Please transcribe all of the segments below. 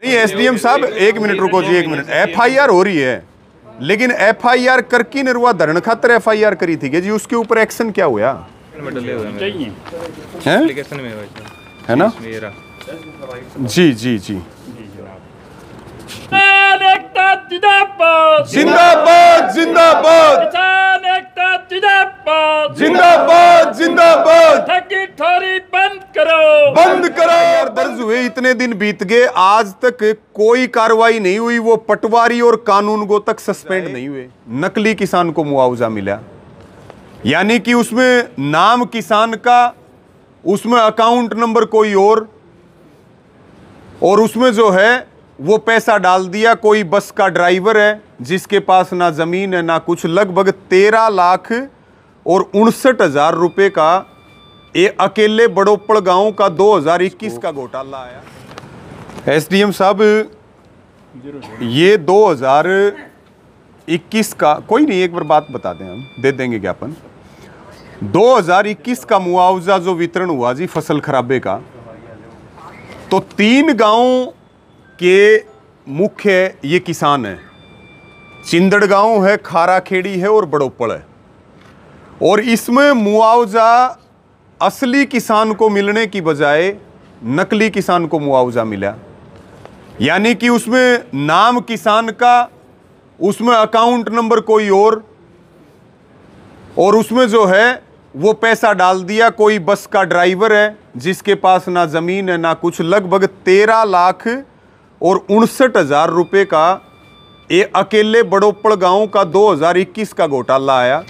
नहीं एसडीएम साहब एक मिनट रुको जी, एक मिनट। एफआईआर हो रही है, लेकिन एफआईआर कर की निर्वाह धरण खातर एफआईआर करी थी जी, उसके ऊपर एक्शन क्या हुआ है ना? जी जी जी। जिंदाबाद जिंदाबाद जिंदाबाद जिंदाबाद। ठगी ठोरी बंद करो, बंद करो। दर्ज हुए इतने दिन बीत गए, आज तक कोई कार्रवाई नहीं हुई। वो पटवारी और कानून गो तक सस्पेंड नहीं हुए। नकली किसान को मुआवजा मिला, यानी कि उसमें नाम किसान का, उसमें अकाउंट नंबर कोई और उसमें जो है वो पैसा डाल दिया कोई बस का ड्राइवर है जिसके पास ना जमीन है ना कुछ। लगभग 13,59,000 रुपए का ये अकेले बड़ोपड़ गांव का 2021 का घोटाला आया। एसडीएम साहब ये 2021 का, कोई नहीं, एक बार बात बता दें, हम दे देंगे ज्ञापन। 2021 का मुआवजा जो वितरण हुआ जी फसल खराबे का, तो 3 गांव के मुख्य ये किसान हैं। चिंदड़ गांव है, खारा खेड़ी है और बड़ोपड़ है। और इसमें मुआवजा असली किसान को मिलने की बजाय नकली किसान को मुआवजा मिला, यानी कि उसमें नाम किसान का, उसमें अकाउंट नंबर कोई और उसमें जो है वो पैसा डाल दिया कोई बस का ड्राइवर है जिसके पास ना जमीन है ना कुछ। लगभग 13,59,000 रुपए का ये अकेले बड़ोपड़ गांव का 2021 का घोटाला आया।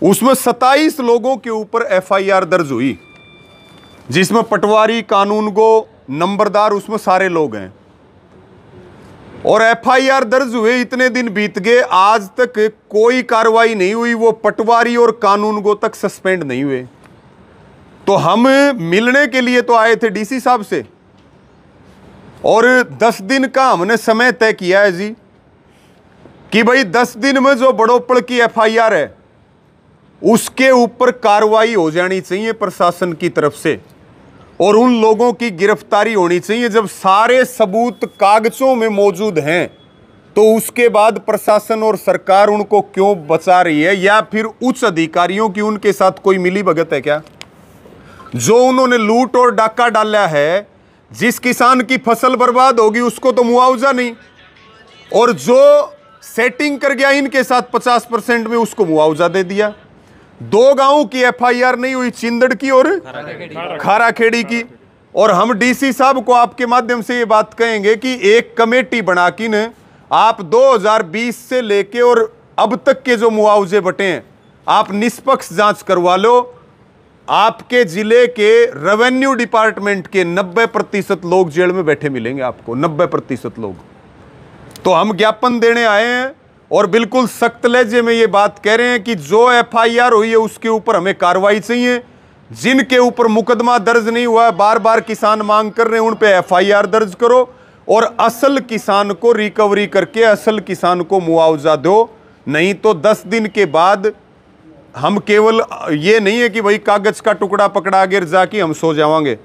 उसमें 27 लोगों के ऊपर एफआईआर दर्ज हुई, जिसमें पटवारी, कानून गो, नंबरदार, उसमें सारे लोग हैं। और एफआईआर दर्ज हुए इतने दिन बीत गए, आज तक कोई कार्रवाई नहीं हुई। वो पटवारी और कानून गो तक सस्पेंड नहीं हुए। तो हम मिलने के लिए तो आए थे डीसी साहब से, और 10 दिन का हमने समय तय किया है जी कि भाई 10 दिन में जो बड़ोपड़ की एफआईआर है उसके ऊपर कार्रवाई हो जानी चाहिए प्रशासन की तरफ से, और उन लोगों की गिरफ्तारी होनी चाहिए। जब सारे सबूत कागजों में मौजूद हैं तो उसके बाद प्रशासन और सरकार उनको क्यों बचा रही है? या फिर उच्च अधिकारियों की उनके साथ कोई मिली भगत है क्या? जो उन्होंने लूट और डाका डाला है, जिस किसान की फसल बर्बाद होगी उसको तो मुआवजा नहीं, और जो सेटिंग कर गया इनके साथ 50% में उसको मुआवजा दे दिया। 2 गांवों की एफआईआर नहीं हुई, चिंदड़ की और खारा खेड़ी की। और हम डीसी साहब को आपके माध्यम से ये बात कहेंगे कि एक कमेटी बना के न आप 2020 से लेके और अब तक के जो मुआवजे बटे हैं आप निष्पक्ष जांच करवा लो। आपके जिले के रेवेन्यू डिपार्टमेंट के 90% लोग जेल में बैठे मिलेंगे आपको, 90% लोग। तो हम ज्ञापन देने आए हैं और बिल्कुल सख्त लहजे में ये बात कह रहे हैं कि जो एफआईआर हुई है उसके ऊपर हमें कार्रवाई चाहिए। जिनके ऊपर मुकदमा दर्ज नहीं हुआ है, बार बार किसान मांग कर रहे हैं, उन पे एफआईआर दर्ज करो और असल किसान को रिकवरी करके असल किसान को मुआवजा दो। नहीं तो 10 दिन के बाद हम केवल ये नहीं है कि भाई कागज का टुकड़ा पकड़ा गिर जाके हम सो जाएंगे।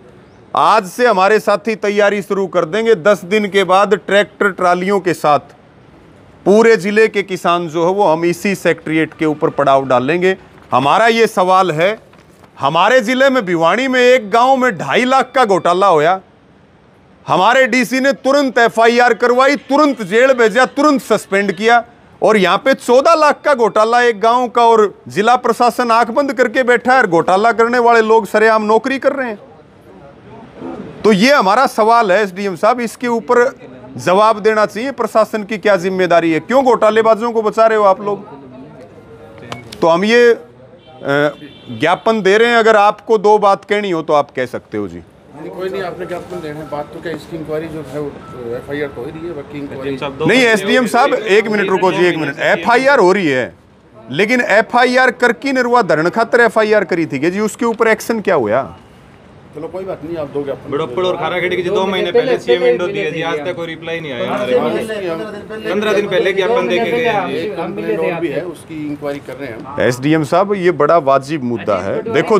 आज से हमारे साथी तैयारी शुरू कर देंगे। 10 दिन के बाद ट्रैक्टर ट्रालियों के साथ पूरे जिले के किसान जो है वो हम इसी सेक्रेटरीट के ऊपर पड़ाव डालेंगे। हमारा ये सवाल है, हमारे जिले में भिवानी में एक गांव में 2.5 लाख का घोटाला होया, हमारे डीसी ने तुरंत एफआईआर करवाई, तुरंत जेल भेजा, तुरंत सस्पेंड किया। और यहाँ पे 14 लाख का घोटाला एक गांव का, और जिला प्रशासन आंख बंद करके बैठा है। घोटाला करने वाले लोग सरेआम नौकरी कर रहे हैं। तो ये हमारा सवाल है एसडीएम साहब, इसके ऊपर जवाब देना चाहिए। प्रशासन की क्या जिम्मेदारी है? क्यों घोटालेबाजों को बचा रहे हो आप लोग? तो हम ये ज्ञापन दे रहे हैं। अगर आपको 2 बात कहनी हो तो आप कह सकते हो जी। कोई नहीं, आपने ज्ञापन देना है। बात तो क्या, इसकी इंक्वायरी जो है एफआईआर तो हो रही है, बाकी इंक्वायरी नहीं। एसडीएम साहब एक मिनट रुको जी, एक मिनट। एफआईआर हो रही है, लेकिन एफआईआर कर की निर्वाह धरण खातर एफआईआर करी थी जी, उसके ऊपर एक्शन क्या हुआ? चलो कोई बात नहीं, आप दो ज्ञापन। बड़ोपड़ और खाराखेड़ी की 2 महीने पहले सीएम विंडो दी है जी, आज तक कोई रिप्लाई नहीं आया हमारे पास। 15 दिन पहले ज्ञापन देके गए हैं। एक कंप्लेंट और भी है, उसकी इंक्वायरी कर रहे हैं हम। एसडीएम साहब ये बड़ा वाजिब मुद्दा है। देखो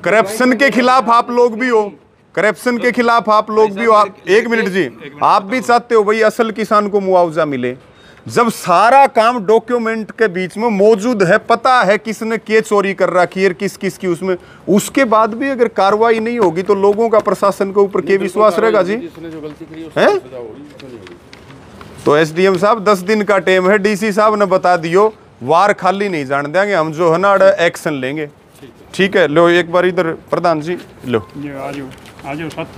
करप्शन के खिलाफ आप लोग भी हो, करप्शन के खिलाफ आप लोग भी हो। आप एक मिनट जी, आप भी चाहते हो भाई असल किसान को मुआवजा मिले। जब सारा काम डॉक्यूमेंट के बीच में मौजूद है, पता है किसने क्या चोरी कर रखी है, किस किस की उसमें, उसके बाद भी अगर कार्रवाई नहीं होगी तो लोगों का प्रशासन के ऊपर क्या विश्वास रहेगा जी? जिसने जो गलती करी हैं? उसको सजा होगी, उसको नहीं होगी। तो एसडीएम साहब 10 दिन का टाइम है, डीसी साहब ने बता दियो, वार खाली नहीं जान देंगे हम, जो है ना एक्शन लेंगे। ठीक है, लो एक बार इधर प्रधान जी लो। आज साथी